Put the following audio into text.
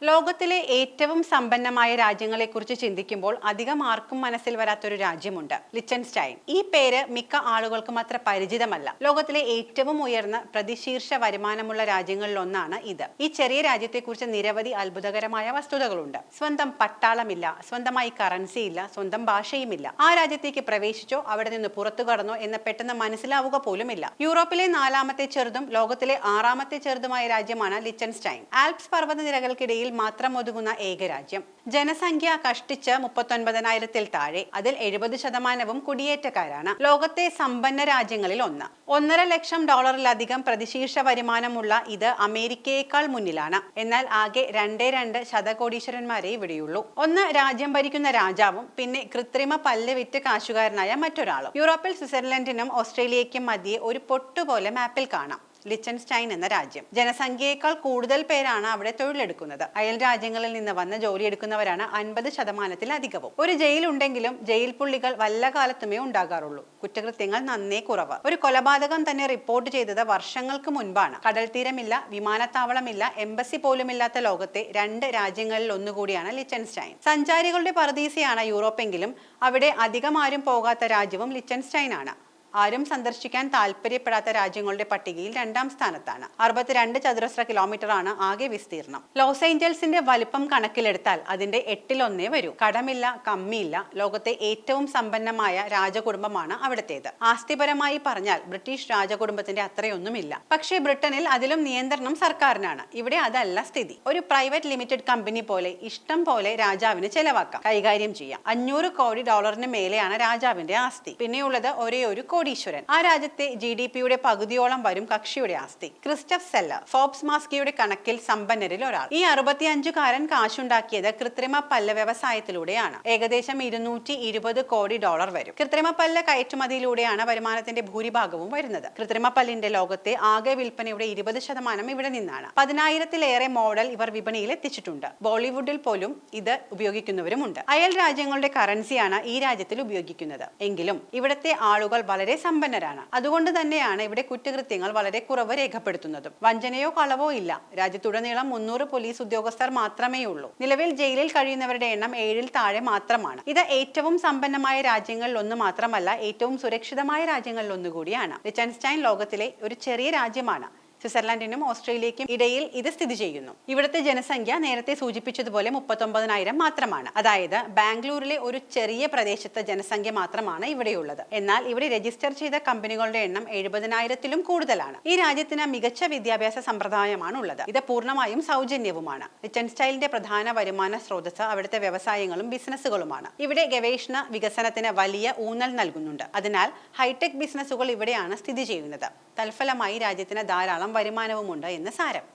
ലോകത്തിലെ ഏറ്റവും സമ്പന്നമായ രാജ്യങ്ങളെക്കുറിച്ച് ചിന്തിക്കുമ്പോൾ അധികം ആർക്കും മനസ്സിൽ വരാത്തൊരു രാജ്യമുണ്ട്, ലിച്ചൻസ്റ്റൈൻ. ഈ പേര് മിക്ക ആളുകൾക്കും അത്ര പരിചിതമല്ല. ലോകത്തിലെ ഏറ്റവും ഉയർന്ന പ്രതിശീർഷ വരുമാനമുള്ള രാജ്യങ്ങളിലൊന്നാണ് ഇത്. ഈ ചെറിയ രാജ്യത്തെക്കുറിച്ച് നിരവധി അത്ഭുതകരമായ വസ്തുതകളുണ്ട്. സ്വന്തം പട്ടാളമില്ല, സ്വന്തമായി കറൻസി ഇല്ല, സ്വന്തം ഭാഷയുമില്ല. ആ രാജ്യത്തേക്ക് പ്രവേശിച്ചോ അവിടെ നിന്ന് പുറത്തു കടന്നോ എന്ന് പെട്ടെന്ന് മനസ്സിലാവുക പോലുമില്ല. യൂറോപ്പിലെ 4ാമത്തെ ചെറുതും ലോകത്തിലെ 6ാമത്തെ ചെറുതുമായ രാജ്യമാണ് ലിച്ചൻസ്റ്റൈൻ. ആൽപ്സ് പർവ്വതനിരകൾക്കിടയിൽ മാത്രം ഒതുങ്ങുന്ന ഏക രാജ്യം. ജനസംഖ്യ കഷ്ടിച്ച് 39,000-ൽ താഴെ. അതിൽ 70% കുടിയേറ്റക്കാരാണ്. ലോകത്തെ സമ്പന്ന രാജ്യങ്ങളിൽ ഒന്ന്. $1.5 ലക്ഷം പ്രതിശീർഷ വരുമാനമുള്ള ഇത് അമേരിക്കയേക്കാൾ മുന്നിലാണ്. എന്നാൽ ആകെ 2 ശതകോടീശ്വരന്മാരെ ഇവിടെയുള്ളൂ. ഒന്ന് രാജ്യം ഭരിക്കുന്ന രാജാവും പിന്നെ കൃത്രിമ പല്ല് വിറ്റ് കാശുകാരനായ മറ്റൊരാളും. യൂറോപ്പിൽ സ്വിറ്റ്സർലൻഡിനും ഓസ്ട്രേലിയയ്ക്കും മധ്യേ ഒരു പൊട്ടുപോലെ മാപ്പിൽ കാണാം ലിച്ചൻസ്റ്റൈൻ എന്ന രാജ്യം. ജനസംഖ്യയേക്കാൾ കൂടുതൽ പേരാണ് അവിടെ തൊഴിലെടുക്കുന്നത്. അയൽ രാജ്യങ്ങളിൽ നിന്ന് വന്ന് ജോലിയെടുക്കുന്നവരാണ് 50%-ലധികവും. ഒരു ജയിലുണ്ടെങ്കിലും ജയിൽ പുള്ളികൾ വല്ല കാലത്തുമേ ഉണ്ടാകാറുള്ളൂ. കുറ്റകൃത്യങ്ങൾ നന്നേ കുറവ്. ഒരു കൊലപാതകം തന്നെ റിപ്പോർട്ട് ചെയ്തത് വർഷങ്ങൾക്ക് മുൻപാണ്. കടൽ തീരമില്ല, വിമാനത്താവളമില്ല, എംബസി പോലുമില്ലാത്ത ലോകത്തെ 2 രാജ്യങ്ങളിൽ ഒന്നുകൂടിയാണ് ലിച്ചൻസ്റ്റൈൻ. സഞ്ചാരികളുടെ പറുദീസയാണ് യൂറോപ്പെങ്കിലും അവിടെ അധികം ആരും പോകാത്ത രാജ്യവും ലിച്ചൻസ്റ്റൈൻ ആണ്. ആരും സന്ദർശിക്കാൻ താല്പര്യപ്പെടാത്ത രാജ്യങ്ങളുടെ പട്ടികയിൽ 2ാം സ്ഥാനത്താണ്. 62 ചതുരശ്ര കിലോമീറ്ററാണ് ആകെ വിസ്തീർണം. ലോസ് ഏഞ്ചൽസിന്റെ വലിപ്പം കണക്കിലെടുത്താൽ അതിന്റെ 8-1 വരൂ. കടമില്ല, കമ്മിയില്ല. ലോകത്തെ ഏറ്റവും സമ്പന്നമായ രാജകുടുംബമാണ് അവിടത്തേത്. ആസ്തിപരമായി പറഞ്ഞാൽ ബ്രിട്ടീഷ് രാജകുടുംബത്തിന്റെ അത്രയൊന്നുമില്ല. പക്ഷേ ബ്രിട്ടനിൽ അതിലും നിയന്ത്രണം സർക്കാരിനാണ്. ഇവിടെ അതല്ല സ്ഥിതി. ഒരു പ്രൈവറ്റ് ലിമിറ്റഡ് കമ്പനി പോലെ ഇഷ്ടം പോലെ രാജാവിന് ചെലവാക്കാം, കൈകാര്യം ചെയ്യാം. $500 കോടി മേലെയാണ് രാജാവിന്റെ ആസ്തി. പിന്നെയുള്ളത് ഒരേ ഒരു കോടീശ്വരൻ. ആ രാജ്യത്തെ GDP-യുടെ പകുതിയോളം വരും കക്ഷിയുടെ ആസ്തി. ക്രിസ്റ്റഫ് സെല്ലർ, ഫോബ്സ് മാസ്കിയുടെ കണക്കിൽ സമ്പന്നരിൽ ഒരാൾ. ഈ 65-കാരൻ കാശുണ്ടാക്കിയത് കൃത്രിമ പല്ല് വ്യവസായത്തിലൂടെയാണ്. ഏകദേശം $220 കോടി വരും. കൃത്രിമ പല്ല് കയറ്റുമതിയിലൂടെയാണ് വരുമാനത്തിന്റെ ഭൂരിഭാഗവും വരുന്നത്. കൃത്രിമ പല്ലിന്റെ ലോകത്തെ ആകെ വിൽപ്പനയുടെ 20% ഇവിടെ നിന്നാണ്. 10,000-ലേറെ മോഡൽ ഇവർ വിപണിയിൽ എത്തിച്ചിട്ടുണ്ട്. ബോളിവുഡിൽ പോലും ഇത് ഉപയോഗിക്കുന്നവരുമുണ്ട്. അയൽ രാജ്യങ്ങളുടെ കറൻസിയാണ് ഈ രാജ്യത്തിൽ ഉപയോഗിക്കുന്നത്. എങ്കിലും ഇവിടുത്തെ ആളുകൾ വളരെ സമ്പന്നരാണ്. അതുകൊണ്ട് തന്നെയാണ് ഇവിടെ കുറ്റകൃത്യങ്ങൾ വളരെ കുറവ് രേഖപ്പെടുത്തുന്നതും. വഞ്ചനയോ കളവോ ഇല്ല. രാജ്യത്തുടനീളം 300 പോലീസ് ഉദ്യോഗസ്ഥർ മാത്രമേ ഉള്ളൂ. നിലവിൽ ജയിലിൽ കഴിയുന്നവരുടെ എണ്ണം 7-ൽ താഴെ മാത്രമാണ്. ഇത് ഏറ്റവും സമ്പന്നമായ രാജ്യങ്ങളിൽ ഒന്ന് മാത്രമല്ല, ഏറ്റവും സുരക്ഷിതമായ രാജ്യങ്ങളിൽ ഒന്നുകൂടിയാണ്. ലിച്ചൻസ്റ്റൈൻ ലോകത്തിലെ ഒരു ചെറിയ രാജ്യമാണ്. സ്വിറ്റ്സർലൻഡിനും ഓസ്ട്രേലിയയ്ക്കും ഇടയിൽ ഇത് സ്ഥിതി ചെയ്യുന്നു. ഇവിടുത്തെ ജനസംഖ്യ നേരത്തെ സൂചിപ്പിച്ചതുപോലെ 39,000 മാത്രമാണ്. അതായത് ബാംഗ്ലൂരിലെ ഒരു ചെറിയ പ്രദേശത്തെ ജനസംഖ്യ മാത്രമാണ് ഇവിടെയുള്ളത്. എന്നാൽ ഇവിടെ രജിസ്റ്റർ ചെയ്ത കമ്പനികളുടെ എണ്ണം 70,000-ലും കൂടുതലാണ്. ഈ രാജ്യത്തിന് മികച്ച വിദ്യാഭ്യാസ സമ്പ്രദായമാണ് ഉള്ളത്. ഇത് പൂർണ്ണമായും സൗജന്യവുമാണ്. ലിച്ചൻസ്റ്റൈനിന്റെ പ്രധാന വരുമാന സ്രോതസ് അവിടുത്തെ വ്യവസായങ്ങളും ബിസിനസ്സുകളുമാണ്. ഇവിടെ ഗവേഷണ വികസനത്തിന് വലിയ ഊന്നൽ നൽകുന്നുണ്ട്. അതിനാൽ ഹൈടെക് ബിസിനസ്സുകൾ ഇവിടെയാണ് സ്ഥിതി ചെയ്യുന്നത്. തൽഫലമായി രാജ്യത്തിന് ധാരാളം വരുമാനവുമുണ്ട് എന്ന് സാരം.